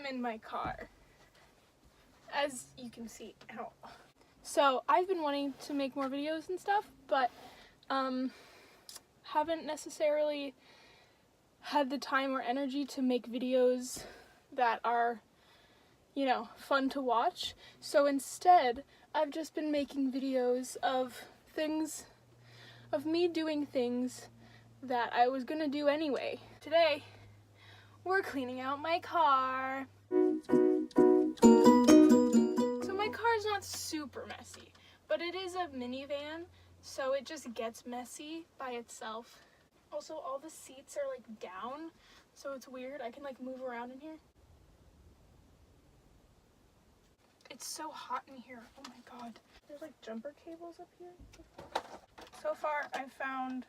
I'm in my car, as you can see. Ow. So I've been wanting to make more videos and stuff, but haven't necessarily had the time or energy to make videos that are, you know, fun to watch. So instead, I've just been making videos of things, of me doing things that I was gonna do anyway. Today, we're cleaning out my car. So my car's not super messy, but it is a minivan, so it just gets messy by itself. Also, all the seats are like down, so it's weird. I can like move around in here. It's so hot in here. Oh my god. There's like jumper cables up here. So far, I found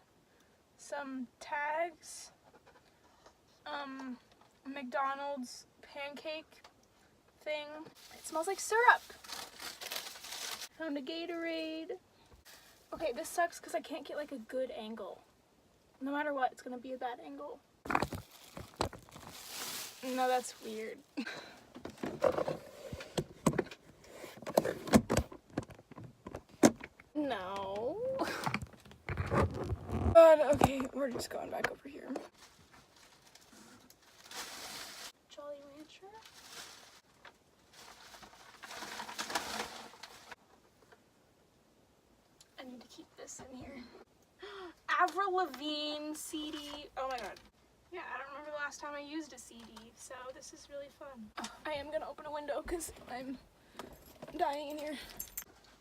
some tags, McDonald's pancake thing. It smells like syrup. Found a Gatorade. Okay, this sucks because I can't get like a good angle. No matter what, it's gonna be a bad angle. No, that's weird. No. But okay, we're just going back over here. Jolly Rancher. I need to keep this in here. Avril Lavigne CD. Oh my god. Yeah, I don't remember the last time I used a CD, so this is really fun. I am gonna open a window because I'm dying in here.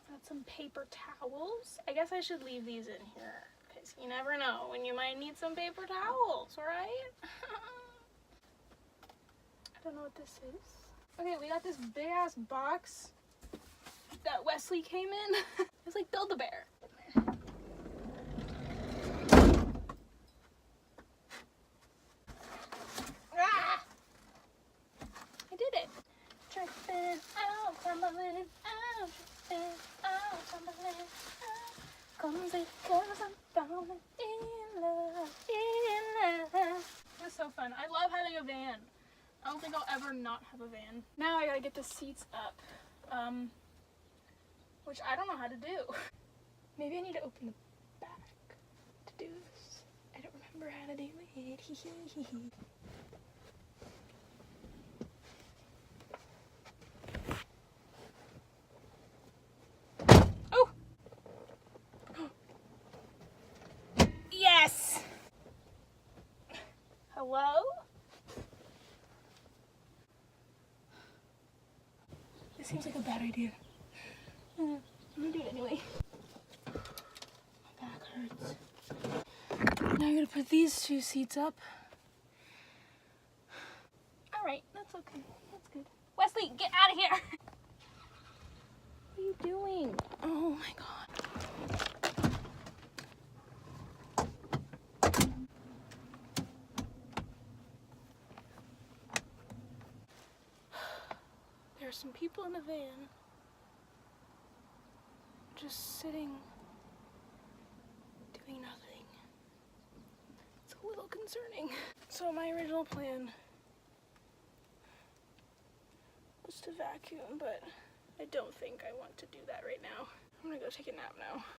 Got some paper towels. I guess I should leave these in here because you never know when you might need some paper towels, right? I don't know what this is. Okay, we got this big ass box that Wesley came in. It's like Build-A-Bear. Ah! I did it. Tripping out, tumbling out, tripping out, tumbling out. Comes because I'm falling in love, in love. It was so fun. I love having a van. I don't think I'll ever not have a van. Now I gotta get the seats up, which I don't know how to do. Maybe I need to open the back to do this. I don't remember how to do it. Oh! Yes! Hello? This seems like a bad idea. I'm gonna do it anyway. My back hurts. Now I'm gonna put these two seats up. Alright, that's okay. That's good. Wesley, get out of here! What are you doing? Oh my god. There's some people in the van just sitting, doing nothing. It's a little concerning. So my original plan was to vacuum, but I don't think I want to do that right now. I'm gonna go take a nap now.